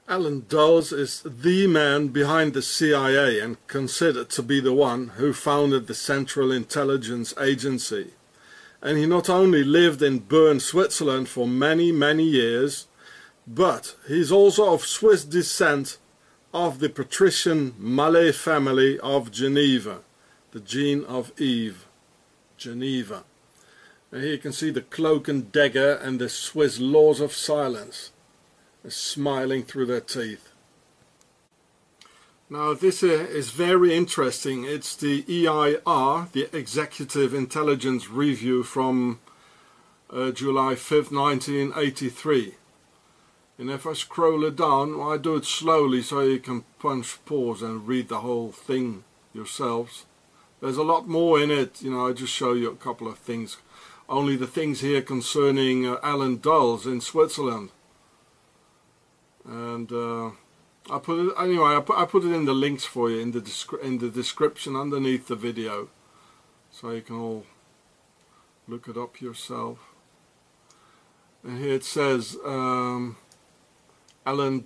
Alan Dulles is the man behind the CIA and considered to be the one who founded the Central Intelligence Agency. And he not only lived in Bern, Switzerland for many, many years, but he's also of Swiss descent of the patrician Malay family of Geneva, the gene of Eve, Geneva. And here you can see the cloak and dagger and the Swiss laws of silence smiling through their teeth. Now this is very interesting. It's the EIR, the Executive Intelligence Review from July 5th, 1983. And if I scroll it down, I do it slowly so you can punch pause and read the whole thing yourselves. There's a lot more in it, you know, I just show you a couple of things. Only the things here concerning Alan Dulles in Switzerland. And I put it anyway. I put it in the links for you in the description underneath the video, so you can all look it up yourself. And here it says Alan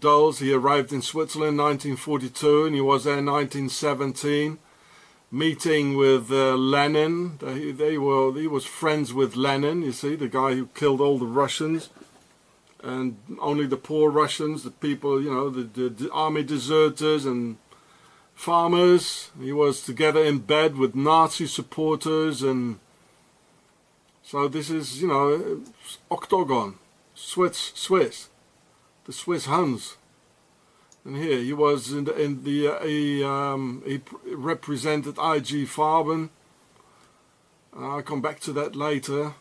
Dulles. He arrived in Switzerland in 1942, and he was there in 1917, meeting with Lenin. He was friends with Lenin. You see, the guy who killed all the Russians. And only the poor Russians, the people, you know, the army deserters and farmers. He was together in bed with Nazi supporters, and so this is, you know, Octagon, Swiss, the Swiss Huns. And here he was he represented IG Farben. I'll come back to that later.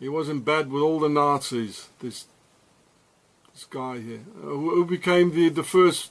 He was in bed with all the Nazis, this guy here, who became the first,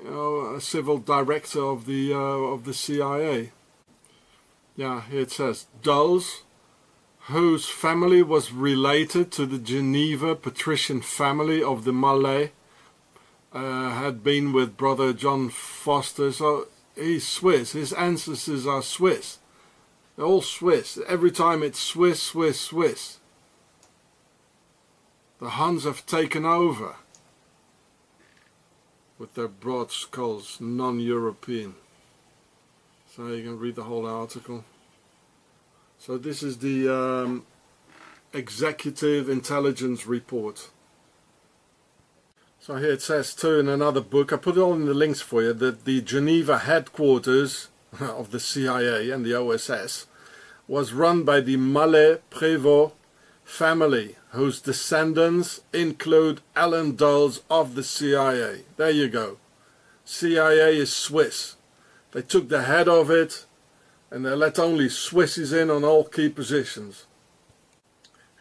you know, civil director of the CIA. Yeah, here it says, Dulles, whose family was related to the Geneva patrician family of the Malay, had been with brother John Foster, so he's Swiss, his ancestors are Swiss. They're all Swiss. Every time it's Swiss, Swiss, Swiss. The Huns have taken over with their broad skulls, non-European. So you can read the whole article. So this is the Executive Intelligence Report. So here it says too in another book, I put it all in the links for you, that the Geneva headquarters of the CIA and the OSS was run by the Malay Prévost family, whose descendants include Alan Dulles of the CIA. There you go. CIA is Swiss. They took the head of it and they let only Swissies in on all key positions.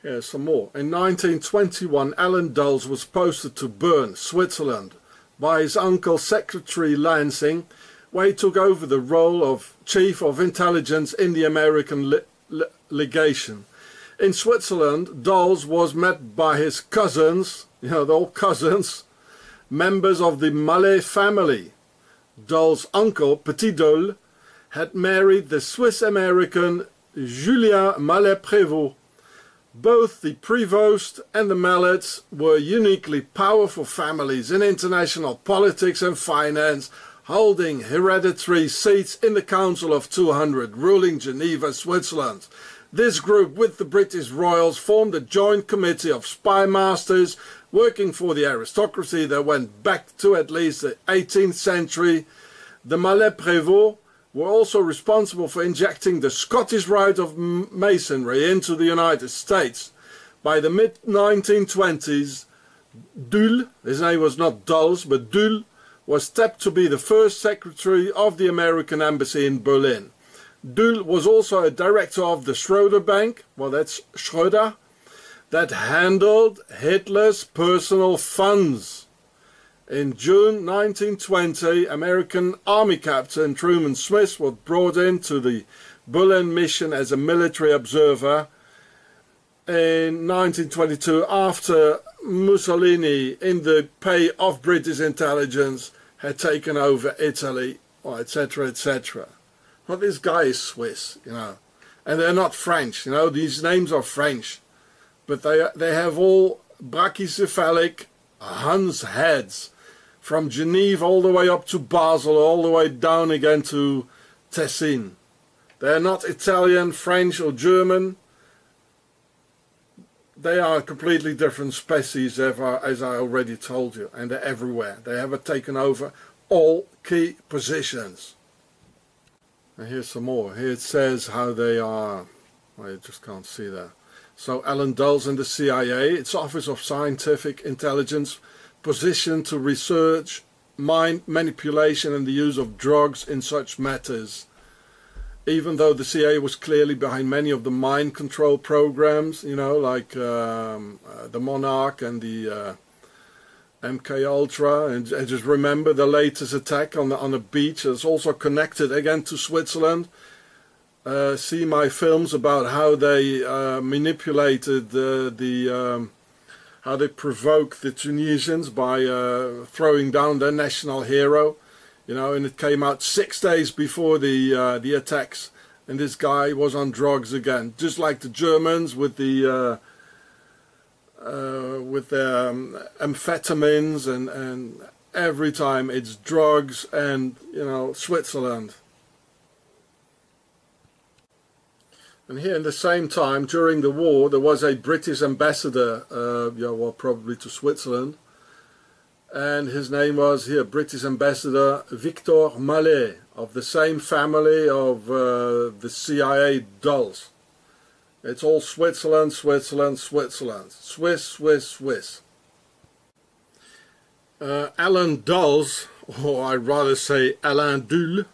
Here's some more. In 1921, Alan Dulles was posted to Bern, Switzerland, by his uncle Secretary Lansing, where he took over the role of Chief of Intelligence in the American legation. In Switzerland, Dulles was met by his cousins, you know, they're all cousins, members of the Malay family. Dulles' uncle, Petit Dulles, had married the Swiss-American Julien Mallet-Prévost. Both the Prévosts and the Mallets were uniquely powerful families in international politics and finance, holding hereditary seats in the Council of 200, ruling Geneva, Switzerland. This group, with the British royals, formed a joint committee of spy masters working for the aristocracy that went back to at least the 18th century. The Mallet-Prévost were also responsible for injecting the Scottish rite of masonry into the United States. By the mid-1920s, Dulles, his name was not Dulles, but Dulles, was tapped to be the first secretary of the American embassy in Berlin. Dulles was also a director of the Schroeder Bank, well that's Schroeder, that handled Hitler's personal funds. In June 1920, American Army Captain Truman Smith was brought into the Berlin mission as a military observer. In 1922, after Mussolini, in the pay of British intelligence, had taken over Italy, etc., etc. Well, this guy is Swiss, you know, and they're not French, you know, these names are French, but they have all brachycephalic Huns heads, from Geneva all the way up to Basel, all the way down again to Tessin. They're not Italian, French or German. They are a completely different species, as I already told you, and they're everywhere. They have taken over all key positions. And here's some more. Here it says how they are. Well, you just can't see that. So Alan Dulles and the CIA, its Office of Scientific Intelligence, positioned to research mind manipulation and the use of drugs in such matters. Even though the CIA was clearly behind many of the mind control programs, you know, like the Monarch and the MK Ultra, and just remember the latest attack on the beach is also connected again to Switzerland. See my films about how they manipulated how they provoked the Tunisians by throwing down their national hero, you know, and it came out 6 days before the attacks, and this guy was on drugs again, just like the Germans with the amphetamines, and every time it's drugs and, you know, Switzerland. And here in the same time, during the war, there was a British ambassador, yeah, well, probably to Switzerland, and his name was here, British Ambassador Victor Mallet, of the same family of the CIA Dulles. It's all Switzerland, Switzerland, Switzerland. Swiss, Swiss, Swiss. Alan Dulles, or I'd rather say Alain Dulles,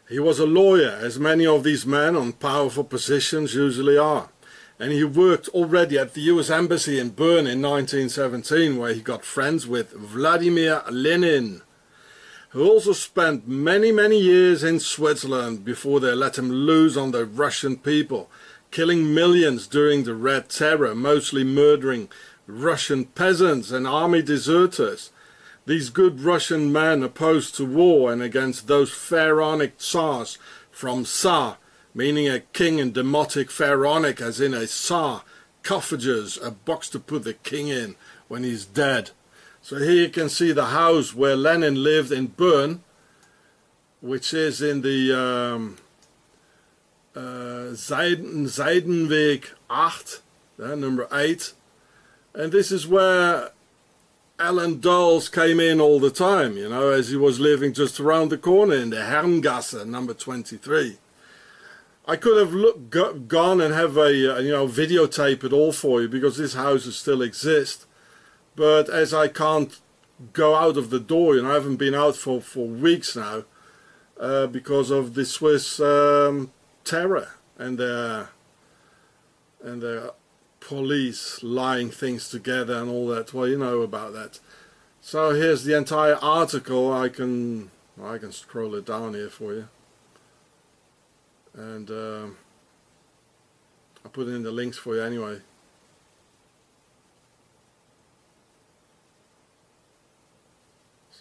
he was a lawyer, as many of these men on powerful positions usually are. And he worked already at the US Embassy in Bern in 1917, where he got friends with Vladimir Lenin, who also spent many, many years in Switzerland before they let him loose on the Russian people, killing millions during the Red Terror, mostly murdering Russian peasants and army deserters. These good Russian men opposed to war and against those pharaonic tsars from Tsar, meaning a king in demotic pharaonic, as in a tsar, coffages, a box to put the king in when he's dead. So here you can see the house where Lenin lived in Bern, which is in the Seidenweg 8, number 8. And this is where Alan Dulles came in all the time, you know, as he was living just around the corner in the Herrengasse, number 23. I could have gone and have a, you know, videotape it all for you, because this houses still exist. But as I can't go out of the door, you know, I haven't been out for weeks now, because of the Swiss terror and their police lying things together and all that. Well, you know about that. So here's the entire article. I can scroll it down here for you, and I'll put in the links for you anyway.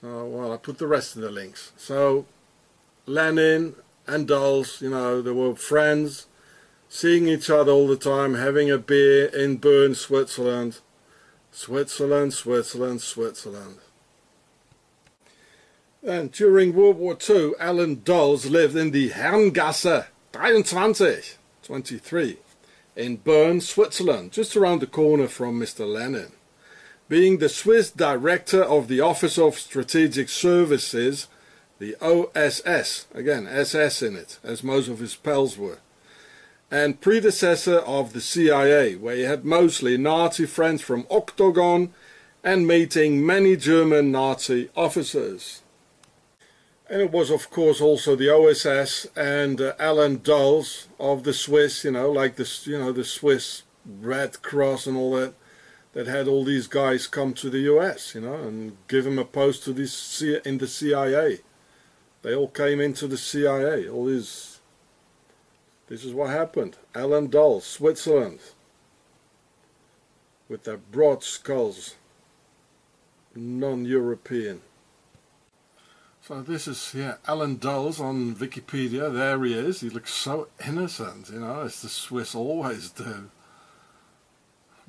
So, well, I put the rest in the links. So Lenin and Dulles, you know, they were friends, seeing each other all the time, having a beer in Bern, Switzerland. Switzerland, Switzerland, Switzerland. And during World War II, Alan Dulles lived in the Herrengasse 23 in Bern, Switzerland, just around the corner from Mr. Lenin. Being the Swiss director of the Office of Strategic Services, the OSS, again SS in it, as most of his pals were, and predecessor of the CIA, where he had mostly Nazi friends from Octagon and meeting many German Nazi officers. And it was of course also the OSS and Alan Dulles of the Swiss, you know, like this, you know, the Swiss Red Cross and all that, that had all these guys come to the US, you know, and give him a post to this in the CIA. They all came into the CIA. All these. This is what happened. Alan Dulles, Switzerland, with their broad skulls, non-European. So this is, yeah, Alan Dulles on Wikipedia. There he is. He looks so innocent, you know, as the Swiss always do.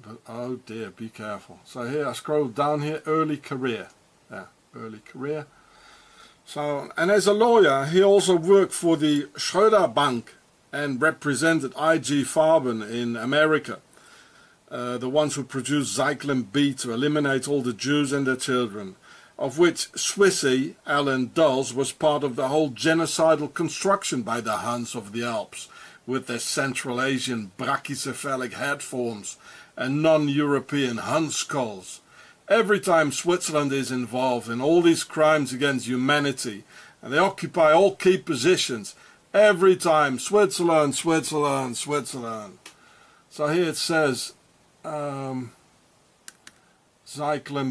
But oh dear, be careful. So here I scroll down here, early career. Yeah, early career. So, and as a lawyer, he also worked for the Schröder Bank and represented I.G. Farben in America. The ones who produced Zyklon B to eliminate all the Jews and their children, of which Swissy, Alan Dulles, was part of the whole genocidal construction by the Huns of the Alps, with their Central Asian brachycephalic head forms and non-European Hun skulls. Every time Switzerland is involved in all these crimes against humanity, and they occupy all key positions, every time Switzerland, Switzerland, Switzerland. So here it says, Zyklon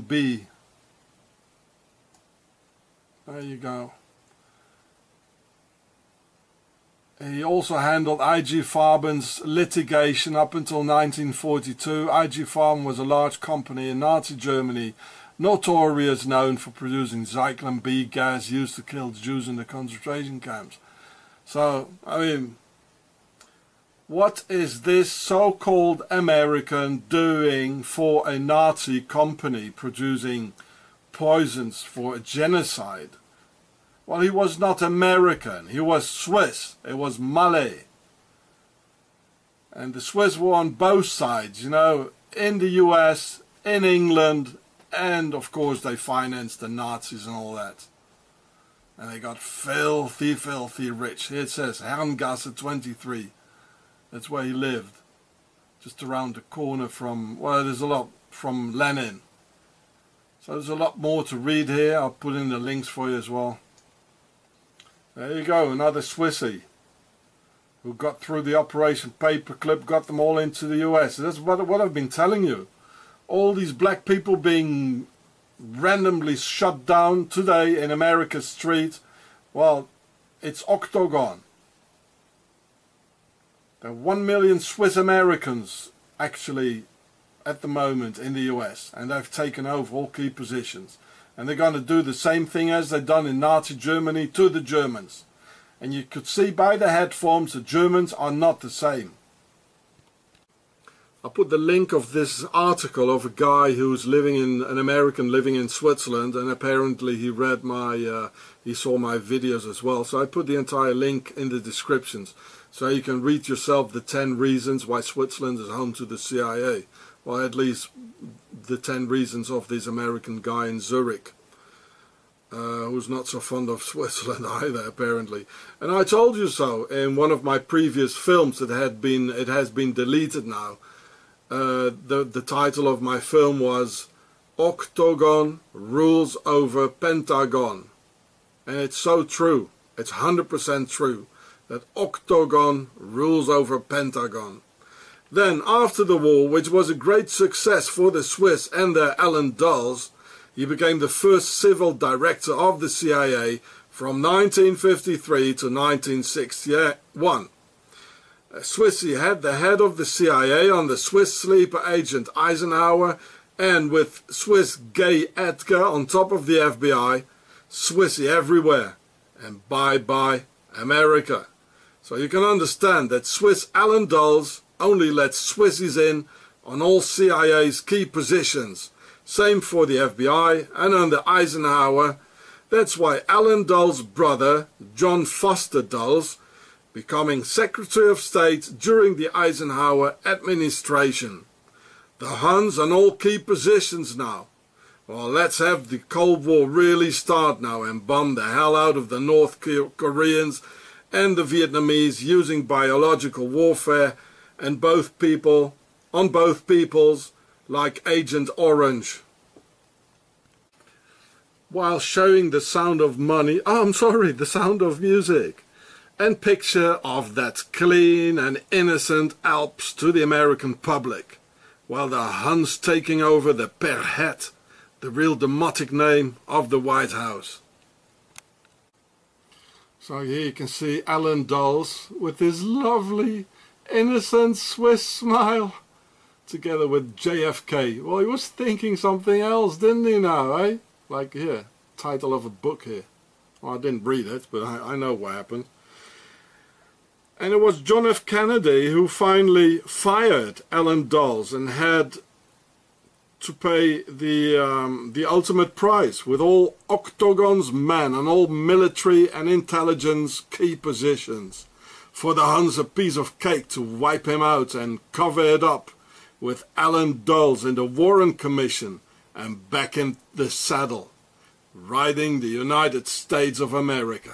B. There you go. He also handled I.G. Farben's litigation up until 1942. I.G. Farben was a large company in Nazi Germany, notorious known for producing Zyklon B gas used to kill Jews in the concentration camps. So, I mean, what is this so-called American doing for a Nazi company producing poisons for a genocide? Well, he was not American, he was Swiss, it was Malay. And the Swiss were on both sides, you know, in the US, in England, and of course they financed the Nazis and all that. And they got filthy, filthy rich. Here it says Herrengasse 23. That's where he lived. Just around the corner from, well, there's a lot from Lenin. So there's a lot more to read here. I'll put in the links for you as well. There you go, another Swissy who got through the Operation Paperclip, got them all into the US. That's what I've been telling you. All these black people being randomly shut down today in America's street. Well, it's Octagon. There are 1 million Swiss Americans actually at the moment in the US, and they've taken over all key positions. And they're going to do the same thing as they've done in Nazi Germany to the Germans. And you could see by the head forms the Germans are not the same. I'll put the link of this article of a guy who's living in, an American living in Switzerland, and apparently he read my, he saw my videos as well. So I put the entire link in the descriptions, so you can read yourself the 10 reasons why Switzerland is home to the CIA. Well, at least the 10 reasons of this American guy in Zurich, who's not so fond of Switzerland either, apparently. And I told you so in one of my previous films that it has been deleted now. The title of my film was Octagon Rules Over Pentagon. And it's so true, it's 100% true, that Octagon rules over Pentagon. Then, after the war, which was a great success for the Swiss and their Alan Dulles, he became the first civil director of the CIA from 1953 to 1961. Swissy had the head of the CIA on the Swiss sleeper agent Eisenhower, and with Swiss gay Edgar on top of the FBI, Swissy everywhere, and bye-bye America. So you can understand that Swiss Alan Dulles only lets Swissies in on all CIA's key positions. Same for the FBI and under Eisenhower. That's why Alan Dulles' brother, John Foster Dulles, becoming Secretary of State during the Eisenhower administration. The Huns on all key positions now. Well, let's have the Cold War really start now and bomb the hell out of the North Koreans and the Vietnamese using biological warfare and on both peoples like Agent Orange. While showing the sound of money, the sound of music, and picture of that clean and innocent Alps to the American public, while the Huns taking over the Perhet, the real demotic name of the White House. So here you can see Alan Dulles with his lovely innocent Swiss smile, together with JFK. Well, he was thinking something else, didn't he now, eh? Like here, title of a book here. Well, I didn't read it, but I know what happened. And it was John F. Kennedy who finally fired Allen Dulles and had to pay the ultimate price with all Octagon's men and all military and intelligence key positions. For the Huns a piece of cake to wipe him out and cover it up with Allen Dulles in the Warren Commission and back in the saddle, riding the United States of America.